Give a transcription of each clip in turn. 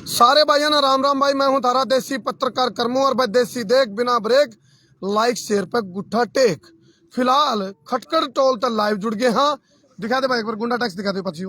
सारे भाइयों ना राम राम भाई। मैं हूं तारा देसी पत्रकार करमू और भाई देसी देख बिना ब्रेक लाइक शेयर पे गुट्ठा टेक। फिलहाल खटकड़ टोल तक लाइव जुड़ गए हाँ। दिखा दे भाई एक बार गुंडा टैक्स दिखा दे पची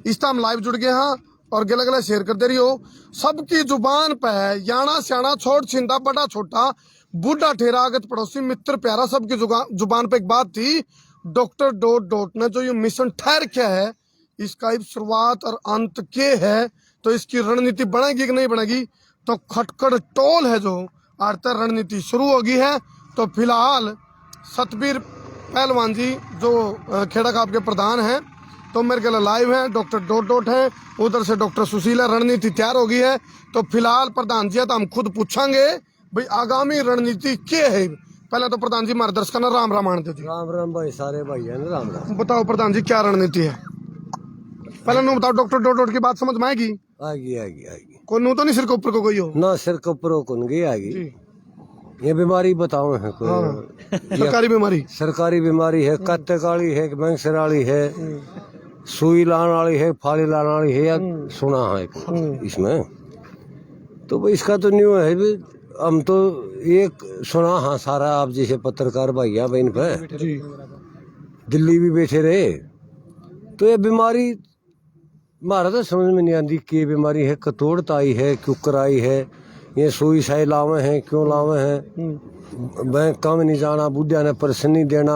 इस टाइम लाइव जुड़ गए हाँ और गला गला शेयर कर दे रही हो। सबकी जुबान पे याना स्याना छोट छिंदा बड़ा छोटा बूढ़ा ठेरा आगत पड़ोसी मित्र प्यारा सबकी जुबान पे एक बात थी। डॉक्टर डॉट ने जो ये मिशन ठहर क्या है इसका शुरुआत और अंत के है तो इसकी रणनीति बनेगी कि नहीं बनेगी। तो खटकड़ टोल है जो आर्तर रणनीति शुरू होगी है। तो फिलहाल सतबीर पहलवान जी जो खेड़ा खाप के प्रधान हैं तो मेरे के लिए लाइव हैं। डॉक्टर डॉट है उधर से डॉक्टर सुशील है। रणनीति तैयार हो गई है तो फिलहाल प्रधान जी तो हम खुद पूछेंगे भाई आगामी रणनीति क्या है। पहले तो प्रधान जी मार्गदर्शन करना राम राम आनते जी। राम राम भाई सारे भाई है ना राम राम। बताओ प्रधान जी क्या रणनीति है। पहले नु बताओ डॉक्टर डॉट की बात समझ में आएगी। आएगी कोई नू तो नहीं सिर के ऊपर को कोई हो ना सिर के ऊपर कौन गई आएगी। ये बीमारी बताओ है कोई सरकारी बीमारी सरकारी बीमारी है कत्ते काली है बैंसर वाली है सुई लाने वाली है फाली लाने वाली है या सुना है इसमें। तो भाई इसका तो न्यू है भी हम तो एक सुना हाँ सारा आप जैसे पत्रकार भैया बहन पे दिल्ली भी बैठे रहे तो ये बीमारी हमारा तो समझ में नहीं आती कि बीमारी है कतोड़ता आई है क्यों कराई है ये सुई साई लावे हैं क्यों लावे हैं बैंक काम नहीं जाना बुढ़िया ने परसन नहीं देना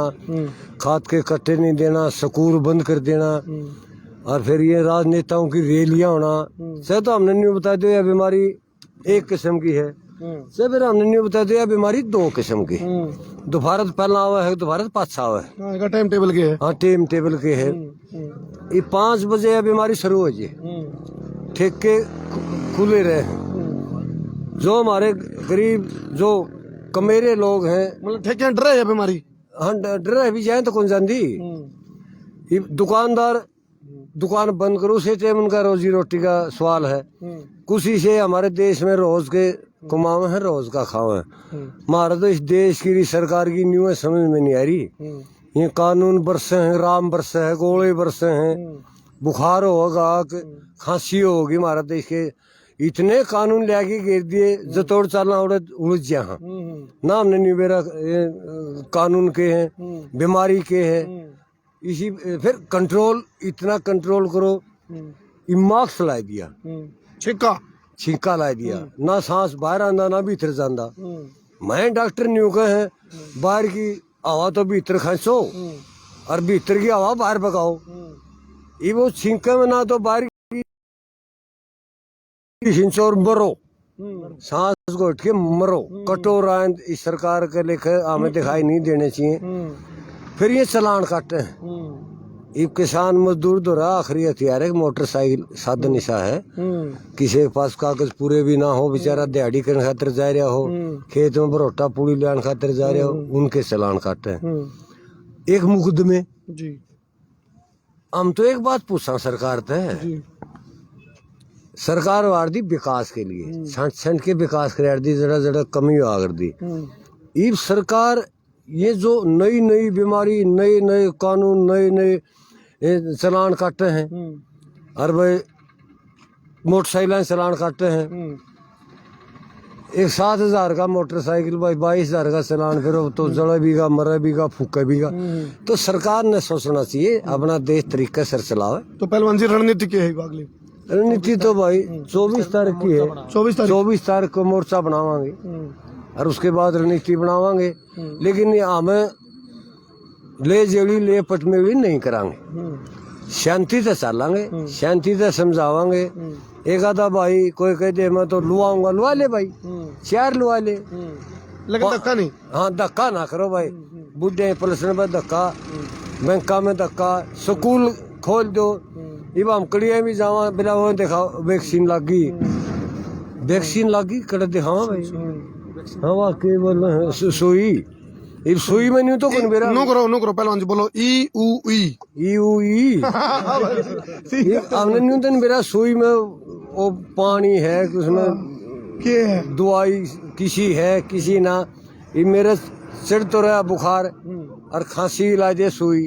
खाद के कट्टे नहीं देना स्कूल बंद कर देना और फिर ये राजनेताओं की रैलियां होना से तो हमने नहीं बता दिया ये बीमारी एक किस्म की है से फिर हमने नहीं बता दिया बीमारी दो किस्म की दोपहर पहला हुआ है दोपहर पाछा हुआ है टाइम टेबल के है। हाँ टाइम टेबल के है ये 5 बजे यह बीमारी शुरू हो जाए ठेके खुले रहे जो हमारे गरीब जो कमेरे लोग हैं मतलब ठेके डर है बीमारी हाँ डर भी जाए तो कौन जानती ये दुकानदार दुकान बंद करो से टाइम उनका रोजी रोटी का सवाल है कुछ से हमारे देश में रोज के कमावे है रोज का खावे हमारा तो इस देश की सरकार की न्यू है समझ में नहीं आ रही। ये कानून बरसे हैं राम बरसे है गोले बरसे हैं बुखार होगा खांसी होगी हमारा देश के इतने कानून लेके घेर दिए जतोड़ चालना उलझ जा ना हमने नहीं बेरा कानून के हैं बीमारी के हैं इसी फिर कंट्रोल इतना कंट्रोल करो मास्क ला दिया छीका ला दिया ना सांस बाहर आंदा ना भीतर जांदा। मैं डॉक्टर न्यू कहे हैं बाहर की हवा तो भीतर खींचो और भीतर की हवा बाहर भगाओ ये वो छींके में ना तो बाहर की खींचो और मरो सांस घोट के मरो कटोरा इस सरकार के लेखे हमें दिखाई नहीं देने चाहिए। फिर ये चलान काटे हैं ये किसान मजदूर द्वारा आखिरी हथियार है मोटरसाइकिल साधन ऐसा है किसी के पास कागज पूरे भी ना हो बेचारा दिहाड़ी करने खातिर जा रहा हो खेत में बरोटा पूरी लाने खातिर जा रहा हो उनके चलान काटे हैं एक मुकदमे। हम तो एक बात पूछा सरकार से सरकार वार दी विकास के लिए छंट के विकास कर दी जरा जरा कमी आ कर दी ये सरकार ये जो नई नई बीमारी नए नए कानून नए नए चलान काटते हैं और भाई मोटरसाइकिल चलान काटते हैं एक 7,000 का मोटरसाइकिल भाई 22,000 का चलान फिर तो जड़े बीगा मरे बीगा फूके बीगा। तो सरकार ने सोचना चाहिए अपना देश तरीके से चलावे। तो पहलवान जी रणनीति क्या है अगली रणनीति तो भाई 24 तारीख की है 24 तारीख को मोर्चा बनावांगे और उसके बाद रणनीति बनावांगे लेकिन हमें ले जेड़ी ले पटमेड़ी नहीं करांगे शांति से चलांगे शांति से समझावांगे। एक आधा भाई कोई कहते मैं तो लुआऊंगा लुआ ले भाई 4 लुआ ले लेकिन धक्का नहीं। हाँ धक्का ना करो भाई बुढ़े पलसन पर धक्का बैंका में धक्का स्कूल खोल दो अब हम कड़िया भी जावा बिना वो दिखाओ वैक्सीन लगी कर दिखावा भाई हाँ वाकई बोल सुई इब सुई में नहीं तो कौन बेरा नो करो पहलवान जी बोलो ई उ ई हमने नहीं तो बेरा सुई में वो पानी है उसमें क्या है दवाई किसी है किसी ना ये मेरे सिर तो रहा बुखार और खांसी इलाज है सुई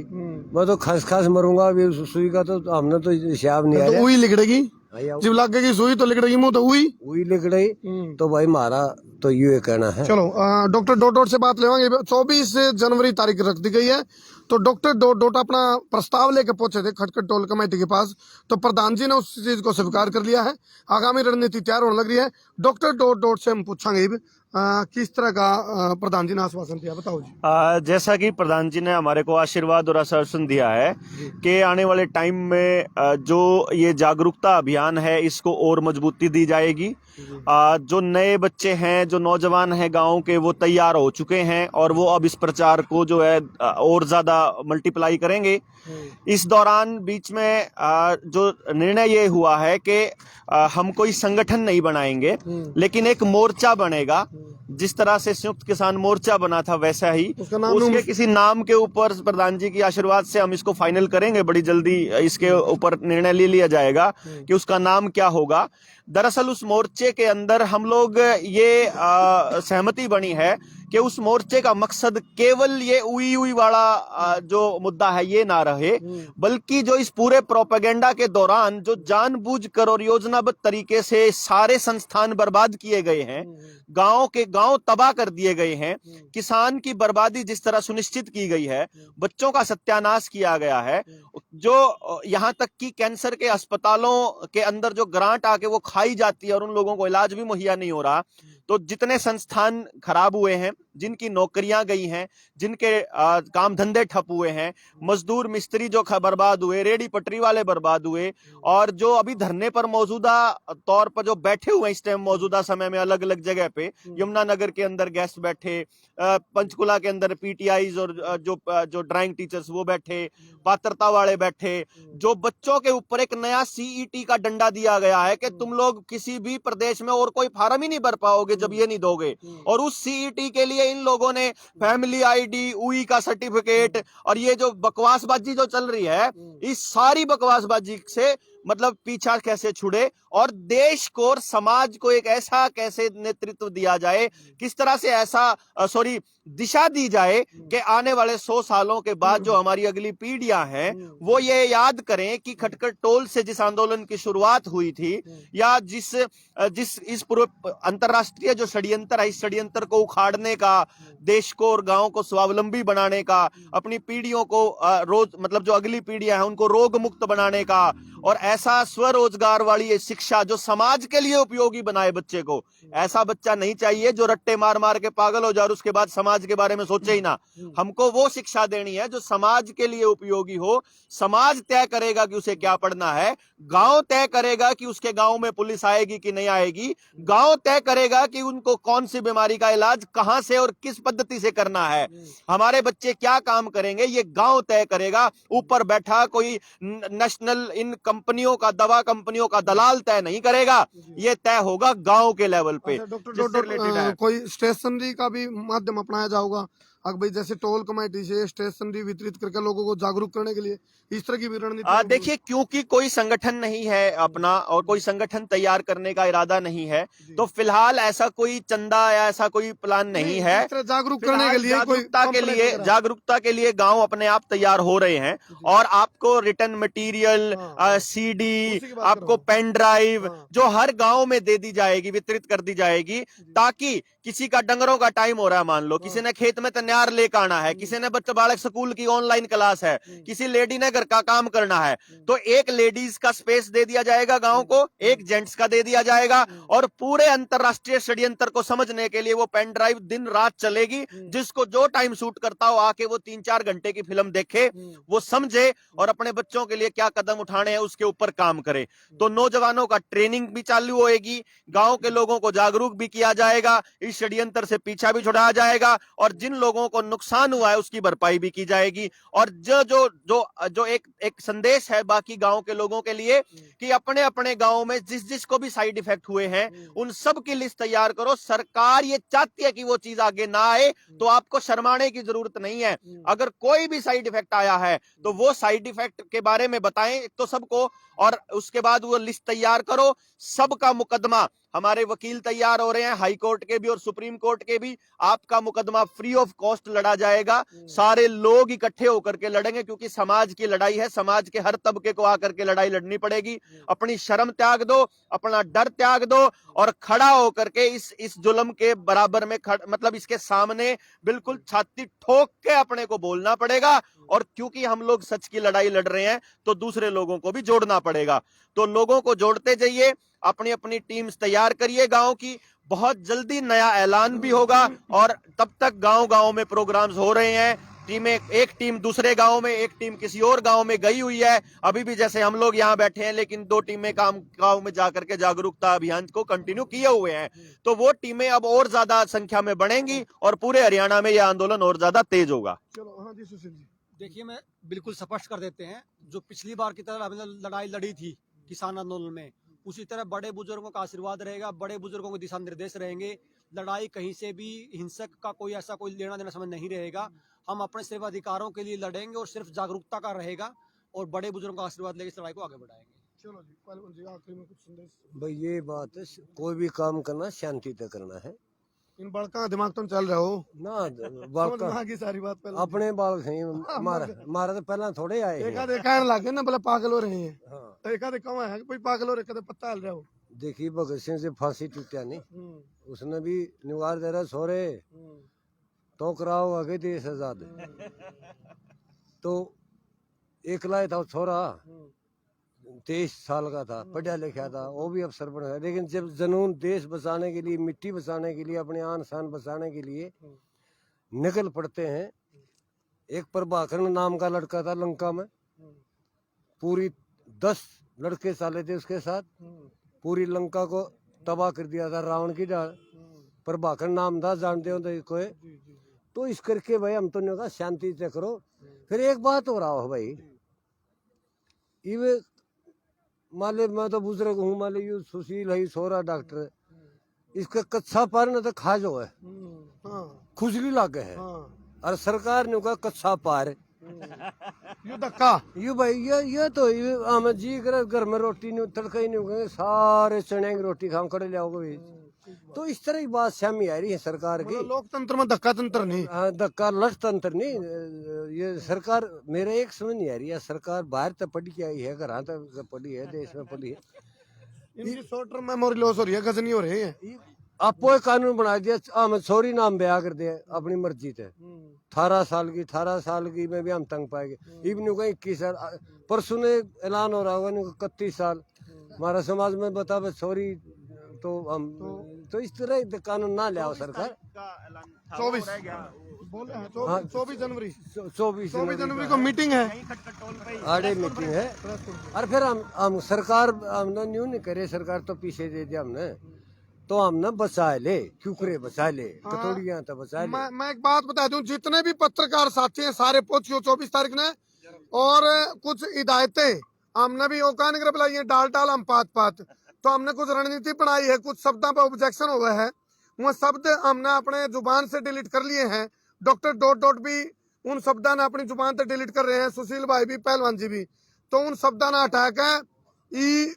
मैं तो खास मरूंगा अभी सुई का तो हमने तो हिसाब नहीं आ रहा। तो लिख देगी हाँ, जब लग गई सुई तो लिकड़ेगी मुंह तो हुई हुई लिख रही। तो भाई हमारा तो ये कहना है। चलो डॉक्टर डोट डोट से बात लेवांगे। 24 जनवरी तारीख रख दी गई है, तो डॉक्टर डोट डोट अपना प्रस्ताव लेके पहुंचे थे खटखट टोल कमेटी के पास, तो प्रधान जी ने उस चीज को स्वीकार कर लिया है। आगामी रणनीति तैयार होने लग रही है। डॉक्टर डोट डोट से हम पूछेंगे किस तरह का प्रधान जी ने आश्वासन दिया, बताओ जी। जैसा कि प्रधान जी ने हमारे को आशीर्वाद और आश्वासन दिया है कि आने वाले टाइम में जो ये जागरूकता अभियान है इसको और मजबूती दी जाएगी। जो नए बच्चे हैं, जो नौजवान हैं गांव के, वो तैयार हो चुके हैं और वो अब इस प्रचार को जो है और ज्यादा मल्टीप्लाई करेंगे। इस दौरान बीच में जो निर्णय ये हुआ है कि हम कोई संगठन नहीं बनाएंगे, लेकिन एक मोर्चा बनेगा। जिस तरह से संयुक्त किसान मोर्चा बना था वैसा ही उसके किसी नाम के ऊपर प्रधान जी की आशीर्वाद से हम इसको फाइनल करेंगे। बड़ी जल्दी इसके ऊपर निर्णय ले लिया जाएगा कि उसका नाम क्या होगा। दरअसल उस मोर्चे के अंदर हम लोग ये सहमति बनी है कि उस मोर्चे का मकसद केवल ये उई वाला जो मुद्दा है ये ना रहे, बल्कि जो इस पूरे प्रोपेगेंडा के दौरान जो जानबूझकर और योजनाबद्ध तरीके से सारे संस्थान बर्बाद किए गए हैं, गांव के गांव तबाह कर दिए गए हैं, किसान की बर्बादी जिस तरह सुनिश्चित की गई है, बच्चों का सत्यानाश किया गया है, जो यहाँ तक कि कैंसर के अस्पतालों के अंदर जो ग्रांट आके वो खाई जाती है और उन लोगों को इलाज भी मुहैया नहीं हो रहा, तो जितने संस्थान खराब हुए हैं, जिनकी नौकरियां गई हैं, जिनके काम धंधे ठप हुए हैं, मजदूर मिस्त्री जो बर्बाद हुए, रेडी पटरी वाले बर्बाद हुए, और जो अभी धरने पर मौजूदा तौर पर जो बैठे हुए इस टाइम मौजूदा समय में अलग अलग जगह पे, यमुनानगर के अंदर गेस्ट बैठे, पंचकुला के अंदर पीटीआईज और जो ड्राइंग टीचर्स वो बैठे, पात्रता वाले बैठे, जो बच्चों के ऊपर एक नया सीईटी का डंडा दिया गया है कि तुम लोग किसी भी प्रदेश में और कोई फार्म ही नहीं भर पाओगे जब ये नहीं दोगे, और उस सीईटी के लिए इन लोगों ने फैमिली आईडी, उई का सर्टिफिकेट और ये जो बकवासबाजी जो चल रही है, इस सारी बकवासबाजी से मतलब पीछा कैसे छुड़े और देश को और समाज को एक ऐसा कैसे नेतृत्व दिया जाए, किस तरह से ऐसा दिशा दी जाए कि आने वाले 100 सालों के बाद जो हमारी अगली पीढ़ियां हैं वो ये याद करें कि खटखट टोल से जिस आंदोलन की शुरुआत हुई थी, या जिस इस पूरे अंतरराष्ट्रीय जो षड्यंत्र है, इस षड्यंत्र को उखाड़ने का, देश को और गांव को स्वावलंबी बनाने का, अपनी पीढ़ियों को रोज मतलब जो अगली पीढ़ियां हैं उनको रोग मुक्त बनाने का, और ऐसा स्वरोजगार वाली ये शिक्षा जो समाज के लिए उपयोगी बनाए बच्चे को। ऐसा बच्चा नहीं चाहिए जो रट्टे मार मार के पागल हो जाए और उसके बाद समाज के बारे में सोचे ही ना। हमको वो शिक्षा देनी है जो समाज के लिए उपयोगी हो। समाज तय करेगा कि उसे क्या पढ़ना है, गांव तय करेगा कि उसके गांव में पुलिस आएगी कि नहीं आएगी, गांव तय करेगा कि उनको कौन सी बीमारी का इलाज कहां से और किस पद्धति से करना है, हमारे बच्चे क्या काम करेंगे ये गांव तय करेगा। ऊपर बैठा कोई नेशनल इन कंपनियों का, दवा कंपनियों का दलाल तय नहीं करेगा, ये तय होगा गांव के लेवल पे। कोई स्टेशनरी का भी माध्यम अपनाया जाएगा अगर भाई जैसे टोल कमेटी से स्टेशनरी वितरित करके लोगों को जागरूक करने के लिए, इस तरह की भी रणनीति? देखिए, क्योंकि कोई संगठन नहीं है अपना और कोई संगठन तैयार करने का इरादा नहीं है, तो फिलहाल ऐसा कोई चंदा या ऐसा कोई प्लान नहीं है। जागरूक करने के लिए जागरूकता के लिए गांव अपने आप तैयार हो रहे हैं, और आपको रिटर्न मटेरियल, सीडी, आपको पेन ड्राइव जो हर गांव में दे दी जाएगी, वितरित कर दी जाएगी, ताकि किसी का डंगरों का टाइम हो रहा है, मान लो किसी ने खेत में तैयार लेकर आना है, किसी ने बच्चा बालक स्कूल की ऑनलाइन क्लास है, किसी लेडी ने घर का काम करना है, तो एक लेडीज का स्पेस दे दिया जाएगा गांव को, एक जेंट्स का दे दिया जाएगा, और पूरे अंतरराष्ट्रीय षड्यंत्र को समझने के लिए वो पेन ड्राइव दिन रात चलेगी। जिसको जो टाइम सूट करता हो आके वो 3-4 घंटे की फिल्म देखे, वो समझे और अपने बच्चों के लिए क्या कदम उठाने हैं उसके ऊपर काम करे। तो नौजवानों का ट्रेनिंग भी चालू होएगी, गांव के लोगों को जागरूक भी किया जाएगा, इस षड्यंत्र से पीछा भी छुड़ाया जाएगा, और जिन लोगों को नुकसान हुआ है उसकी भरपाई भी की जाएगी। और जो एक संदेश है बाकी गांव के लोगों के लिए कि अपने अपने गांव में जिसको भी साइड इफेक्ट हुए हैं उन सब की लिस्ट तैयार करो। सरकार ये चाहती है कि वो चीज आगे ना आए, तो आपको शर्माने की जरूरत नहीं है। अगर कोई भी साइड इफेक्ट आया है तो वो साइड इफेक्ट के बारे में बताएं तो सबको, और उसके बाद वो लिस्ट तैयार करो। सबका मुकदमा हमारे वकील तैयार हो रहे हैं, हाई कोर्ट के भी और सुप्रीम कोर्ट के भी। आपका मुकदमा फ्री ऑफ कॉस्ट लड़ा जाएगा, सारे लोग इकट्ठे होकर के लड़ेंगे, क्योंकि समाज की लड़ाई है, समाज के हर तबके को आकर के लड़ाई लड़नी पड़ेगी। अपनी शर्म त्याग दो, अपना डर त्याग दो और खड़ा होकर के इस जुल्म के बराबर में मतलब इसके सामने बिल्कुल छाती ठोक के अपने को बोलना पड़ेगा। और क्योंकि हम लोग सच की लड़ाई लड़ रहे हैं तो दूसरे लोगों को भी जोड़ना पड़ेगा। तो लोगों को जोड़ते जाइए, अपनी अपनी टीम्स तैयार करिए गांव की। बहुत जल्दी नया ऐलान भी होगा और तब तक गांव-गांव में प्रोग्राम्स हो रहे हैं। टीमें, एक टीम दूसरे गांव में, एक टीम किसी और गांव में गई हुई है। अभी भी जैसे हम लोग यहाँ बैठे हैं, लेकिन 2 टीमें काम गांव में जाकर के जागरूकता अभियान को कंटिन्यू किए हुए हैं। तो वो टीमें अब और ज्यादा संख्या में बढ़ेंगी और पूरे हरियाणा में यह आंदोलन और ज्यादा तेज होगा। चलो, हाँ जी सुशील जी। देखिए, मैं बिल्कुल स्पष्ट कर देते हैं, जो पिछली बार की तरह हमने लड़ाई लड़ी थी किसान आंदोलन में, उसी तरह बड़े बुजुर्गों का आशीर्वाद रहेगा, बड़े बुजुर्गों के दिशा निर्देश रहेंगे। लड़ाई कहीं से भी हिंसक का ऐसा कोई लेना देना समझ नहीं रहेगा। हम अपने सिर्फ अधिकारों के लिए लड़ेंगे और सिर्फ जागरूकता का रहेगा और बड़े बुजुर्गों का आशीर्वाद लेकर इस लड़ाई को आगे बढ़ाएंगे। चलो जी, पहलवान जी आखिरी में कुछ संदेश। भाई ये बात है, कोई भी काम करना शांति से करना है इन बड़का दिमाग तुम चल रहे हो ना। समझ बालका में आ गई सारी बात। पहले अपने बाल सही मारा तो पहला थोड़े आए हैं। देखा देखा लगे ना, बोले पागल हो रहे हैं। हाँ। देखा देखा है कोई पागल हो रहे, कदे पता हल रहे हो। देखिए, भगत सिंह से फांसी टूटा नहीं, उसने भी निवार दे रहा सोरे तो कराओ आगे देश आजाद। तो एकला था छोरा, 23 साल का था, पढ़ा लिखा था, वो भी अफसर बन गया। लेकिन जब जुनून देश बचाने के लिए, मिट्टी बचाने के लिए, अपने आन शान बचाने के लिए निकल पड़ते हैं। एक प्रभाकर नाम का लड़का था लंका में, पूरी 10 लड़के साले थे उसके साथ, पूरी लंका को तबाह कर दिया था रावण की डाल। प्रभाकर नाम था, जानते हो तो कोई। तो इस करके भाई हम तो नहीं कहा शांति से करो। फिर एक बात हो रहा हो भाई, ये मान ले मैं तो बुजुर्ग हूँ, मान ली सुशील है सोरा डॉक्टर, इसका कच्चा पार न तो खा जो है, खुजली लागे है। और सरकार ने कहा कच्चा पार यू धक्का यू भाई ये तो हम जी करे घर में रोटी नहीं तड़का ही नहीं उगेंगे, सारे चने की रोटी खाओ कड़े लियाओगे। तो इस तरह की बात शामी आ रही है सरकार की। लोकतंत्र में धक्का तंत्र नहीं, धक्का लठ तंत्र नहीं। ये सरकार मेरे एक समझ नहीं आ रही है। सरकार बाहर तक पढ़ी के आई है, घर तक पढ़ी है, देश में पढ़ी है। इनकी शॉर्ट टर्म मेमोरी लॉस हो रही है, गजनी हो रही है। आपो एक कानून बना दिया, हम छोरी नाम ब्याह कर दिया अपनी मर्जी से। 18 साल की में भी हम तंग पाएंगे। इवन 21 साल, परसों ने ऐलान हो रहा होगा 31 साल। हमारा समाज में बता छोरी तो हम तो इस तरह कानून ना ले आओ सरकार। 24 जनवरी 24 जनवरी को मीटिंग है, आड़े मीटिंग है। और फिर हम सरकार हमने न्यू नहीं करे, सरकार तो पीछे दे दिया हमने। तो हमने बचा ले, क्यूकरे बचा ले, कतोड़ियां तो बचा ले। मैं एक बात बता दूं, जितने भी पत्रकार साथी हैं सारे पहुंचियो 24 तारीख ने। और कुछ हिदायतें हमने भी औकान कर बुलाई है, डाल हम पात तो हमने कुछ रणनीति बनाई है। कुछ शब्दों पर ऑब्जेक्शन हो गए हैं, वो शब्द हमने अपने जुबान से डिलीट कर लिए हैं। डॉक्टर डॉट भी उन शब्दों ने अपनी जुबान से डिलीट कर रहे हैं, सुशील भाई भी, पहलवान जी भी। तो उन शब्दों ने हटा के ई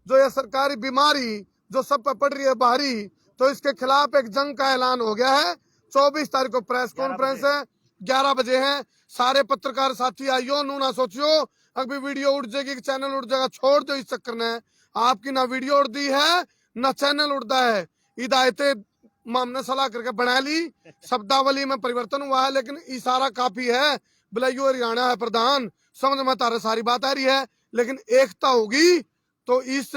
जो ये सरकारी बीमारी जो सब पे पड़ रही है बाहरी, तो इसके खिलाफ एक जंग का ऐलान हो गया है। 24 तारीख को प्रेस कॉन्फ्रेंस है, 11 बजे है। सारे पत्रकार साथी आइयो, नू ना सोचियो अभी वीडियो उड़ जाएगी, चैनल उड़ जाएगा, छोड़ दो इस चक्कर में। आपकी ना वीडियो उड़ती है ना चैनल उड़ता है। हिदायतें हमने सलाह करके बना ली, शब्दावली में परिवर्तन हुआ है, लेकिन इशारा काफी है। बिलाइयो हरियाणा है प्रधान, समझ में तारे सारी बात आ रही है। लेकिन एकता होगी तो इस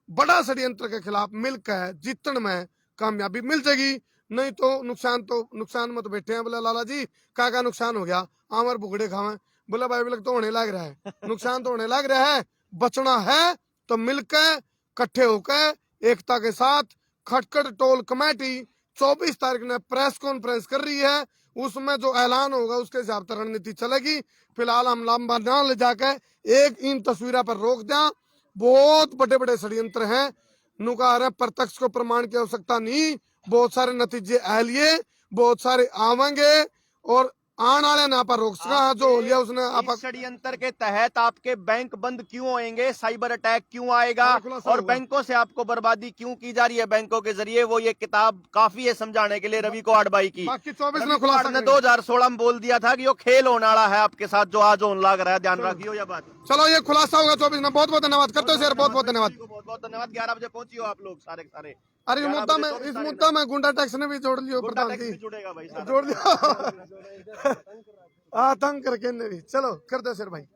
बड़ा षड्यंत्र के खिलाफ मिलकर जीतने में कामयाबी मिल जाएगी। नहीं तो नुकसान में तो बैठे हैं। बोला लाला जी का नुकसान हो गया, आमर भुगड़े खावे। बोला भाई बिलक तो होने लग रहा है, नुकसान तो होने लग रहा है। बचना है तो मिलकर इकट्ठे होकर एकता के साथ। खटखट टोल कमेटी 24 तारीख ने प्रेस कॉन्फ्रेंस कर रही है, उसमें जो ऐलान होगा उसके हिसाब से रणनीति चलेगी। फिलहाल हम लंबा न ले जाकर एक इन तस्वीरों पर रोक दें। बहुत बड़े बड़े षड्यंत्र हैं, नुकार है, प्रत्यक्ष को प्रमाण की आवश्यकता नहीं। बहुत सारे नतीजे आलिए, बहुत सारे आवेंगे और आने वाले ना पर रोक सका जो हो लिया उसने आप इस षड्यंत्र के तहत आपके बैंक बंद क्यों होंगे, साइबर अटैक क्यों आएगा खुलासा और होगा। बैंकों से आपको बर्बादी क्यों की जा रही है बैंकों के जरिए, वो ये किताब काफी है समझाने के लिए रवि कुहाड़ भाई की। बाकी 24 रवि में खुलासा कुहाड़ ने करेंगे। 2016 में बोल दिया था कि वो खेल होने वाला है आपके साथ जो आज होने लग रहा है, ध्यान रखियो ये बात। चलो ये खुलासा होगा 24 में। बहुत बहुत धन्यवाद करते हो सर, बहुत बहुत धन्यवाद। बहुत बहुत धन्यवाद। 11 बजे पहुंचियो आप लोग सारे के सारे। अरे इस 11 मुद्दा बजे में 24 इस साढ़े मुद्दा में गुंडा टैक्स ने भी जोड़ लियो गुंडा प्रधान टैक्स भी जी, जुड़ेगा भाई सारा। जोड़ लियो। हाँ तंग करके ने भी। चलो करते हैं सर भाई।